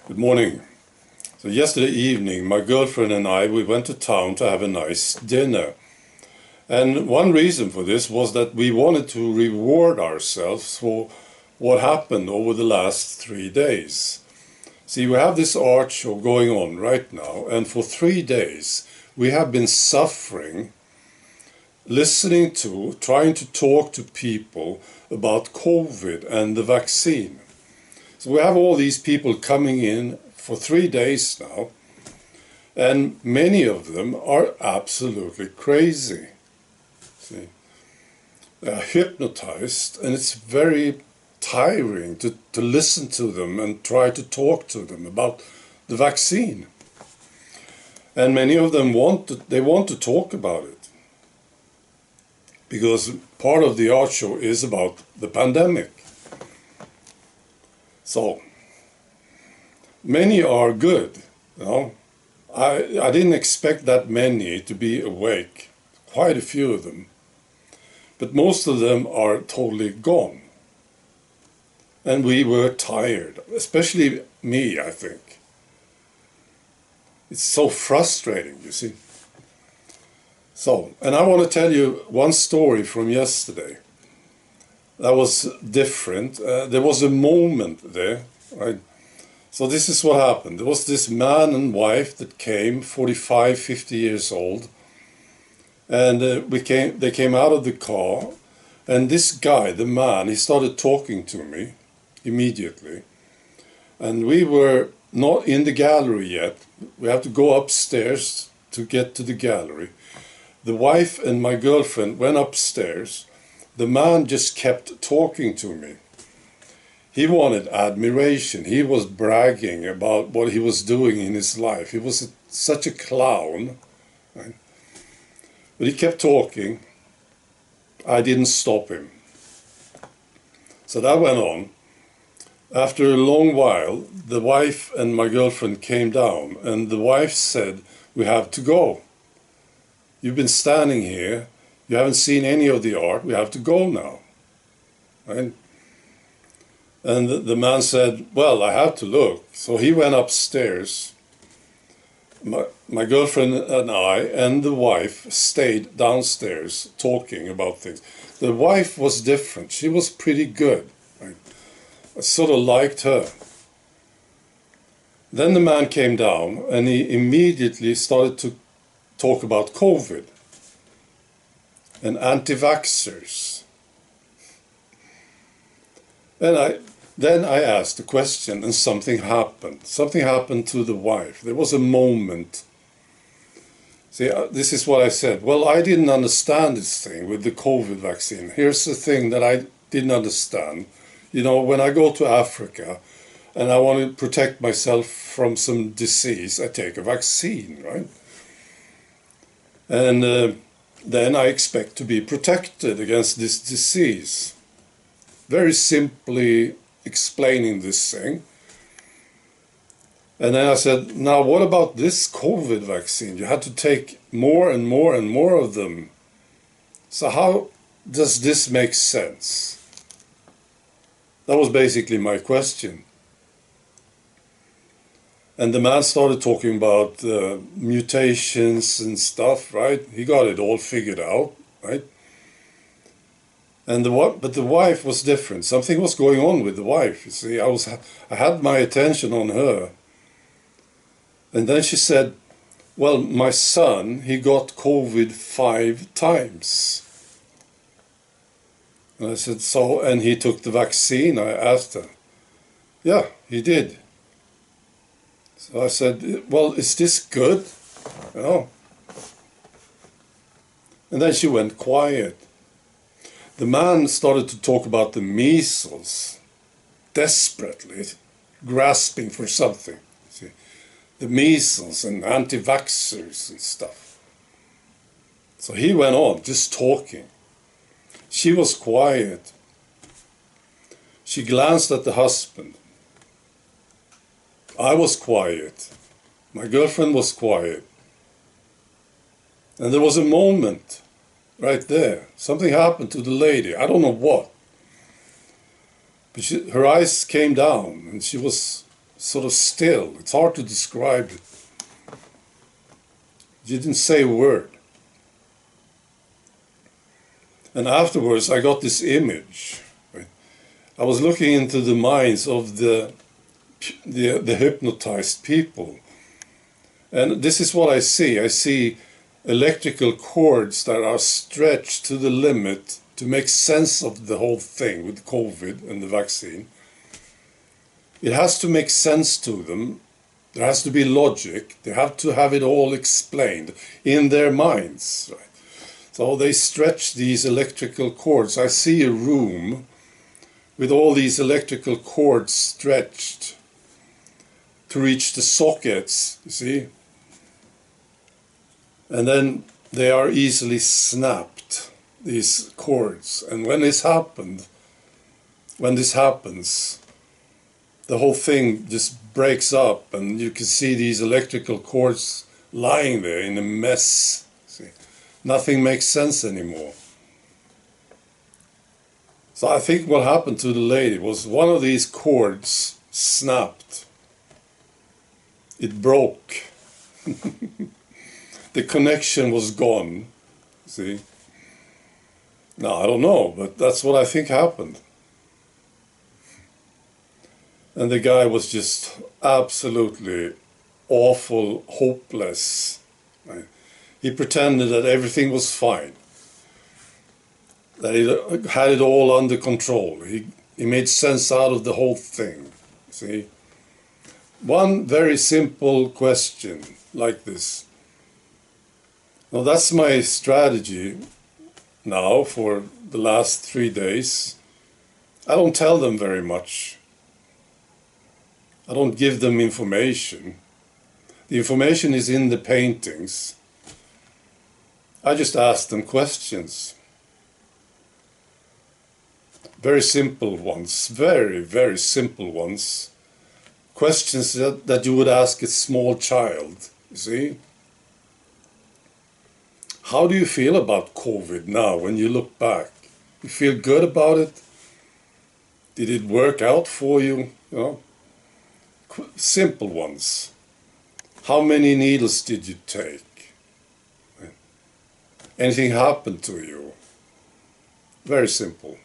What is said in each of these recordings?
Good morning. So yesterday evening, my girlfriend and we went to town to have a nice dinner. And one reason for this was that we wanted to reward ourselves for what happened over the last 3 days. See, we have this art show going on right now, and for 3 days we have been suffering, listening to, trying to talk to people about COVID and the vaccine. So we have all these people coming in for 3 days now, and many of them are absolutely crazy. See, they are hypnotized, and it's very tiring to listen to them and try to talk to them about the vaccine. And many of them want to talk about it, because part of the art show is about the pandemic. So many are good, you know. I didn't expect that many to be awake, quite a few of them, but most of them are totally gone. And we were tired, especially me, I think. It's so frustrating, you see. So, and I want to tell you one story from yesterday. That was different. There was a moment there, right? So this is what happened. There was this man and wife that came, 45, 50 years old. And they came out of the car. And this guy, the man, he started talking to me immediately. And we were not in the gallery yet. We have to go upstairs to get to the gallery. The wife and my girlfriend went upstairs. The man just kept talking to me. He wanted admiration. He was bragging about what he was doing in his life. He was such a clown, right? But he kept talking. I didn't stop him. So that went on. After a long while, the wife and my girlfriend came down, and the wife said, "We have to go. You've been standing here. You haven't seen any of the art. We have to go now." Right? And the man said, "Well, I have to look." So he went upstairs. My girlfriend and I and the wife stayed downstairs talking about things. The wife was different. She was pretty good. Right? I sort of liked her. Then the man came down and he immediately started to talk about COVID and anti-vaxxers. Then I asked a question and something happened. Something happened to the wife. There was a moment. See, this is what I said. Well, I didn't understand this thing with the COVID vaccine. Here's the thing that I didn't understand. You know, when I go to Africa and I want to protect myself from some disease, I take a vaccine, right? And then I expect to be protected against this disease. Very simply explaining this thing. And then I said, now what about this COVID vaccine? You had to take more and more and more of them. So how does this make sense? That was basically my question. And the man started talking about mutations and stuff, right? He got it all figured out, right? And but the wife was different. Something was going on with the wife. You see, I had my attention on her. And then she said, "Well, my son, he got COVID 5 times." And I said, "So, and he took the vaccine?" I asked her. "Yeah, he did." So I said, "Well, is this good?" You know? And then she went quiet. The man started to talk about the measles, desperately grasping for something. See, the measles and anti-vaxxers and stuff. So he went on, just talking. She was quiet. She glanced at the husband. I was quiet. My girlfriend was quiet. And there was a moment right there. Something happened to the lady. I don't know what. But her eyes came down and she was sort of still. It's hard to describe it. You didn't say a word. And afterwards I got this image. Right? I was looking into the minds of the hypnotized people. And this is what I see. I see electrical cords that are stretched to the limit to make sense of the whole thing with COVID and the vaccine. It has to make sense to them. There has to be logic. They have to have it all explained in their minds. Right? So they stretch these electrical cords. I see a room with all these electrical cords stretched to reach the sockets, you see? And then they are easily snapped, these cords. And when this happens, the whole thing just breaks up, and you can see these electrical cords lying there in a mess. See? Nothing makes sense anymore. So I think what happened to the lady was one of these cords snapped. It broke. The connection was gone. See? Now, I don't know, but that's what I think happened. And the guy was just absolutely awful, hopeless. Right? He pretended that everything was fine, that he had it all under control. He made sense out of the whole thing. See? One very simple question like this. Now that's my strategy now for the last 3 days. I don't tell them very much. I don't give them information. The information is in the paintings. I just ask them questions. Very simple ones, very, very simple ones. Questions that you would ask a small child, you see? How do you feel about COVID now when you look back? You feel good about it? Did it work out for you? You know? Simple ones. How many needles did you take? Anything happened to you? Very simple.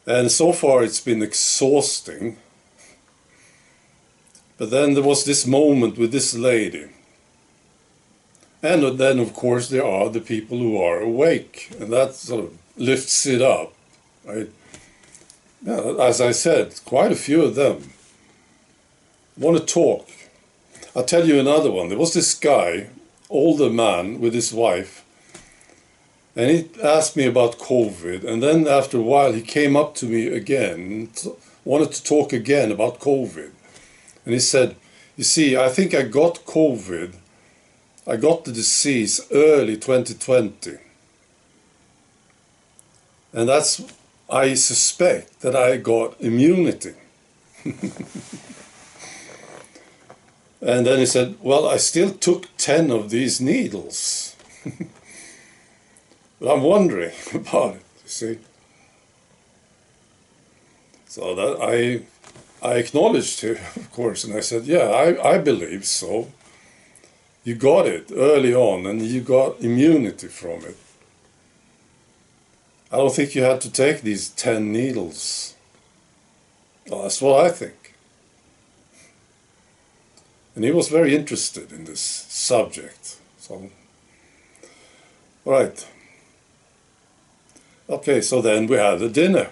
And so far it's been exhausting. But then there was this moment with this lady. And then, of course, there are the people who are awake. And that sort of lifts it up. Right? Yeah, as I said, quite a few of them want to talk. I'll tell you another one. There was this guy, older man with his wife. And he asked me about COVID. And then after a while, he came up to me again, wanted to talk again about COVID. And he said, you see, I think I got COVID. I got the disease early 2020. And I suspect that I got immunity. And then he said, well, I still took 10 of these needles. But I'm wondering about it, you see. So that I acknowledged him, of course, and I said, yeah, I believe so. You got it early on and you got immunity from it. I don't think you had to take these 10 needles. Well, that's what I think. And he was very interested in this subject. So, all right. Okay, so then we had a dinner.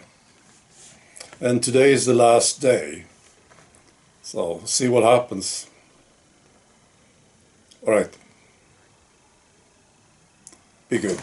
And today is the last day. So, see what happens. All right. Be good.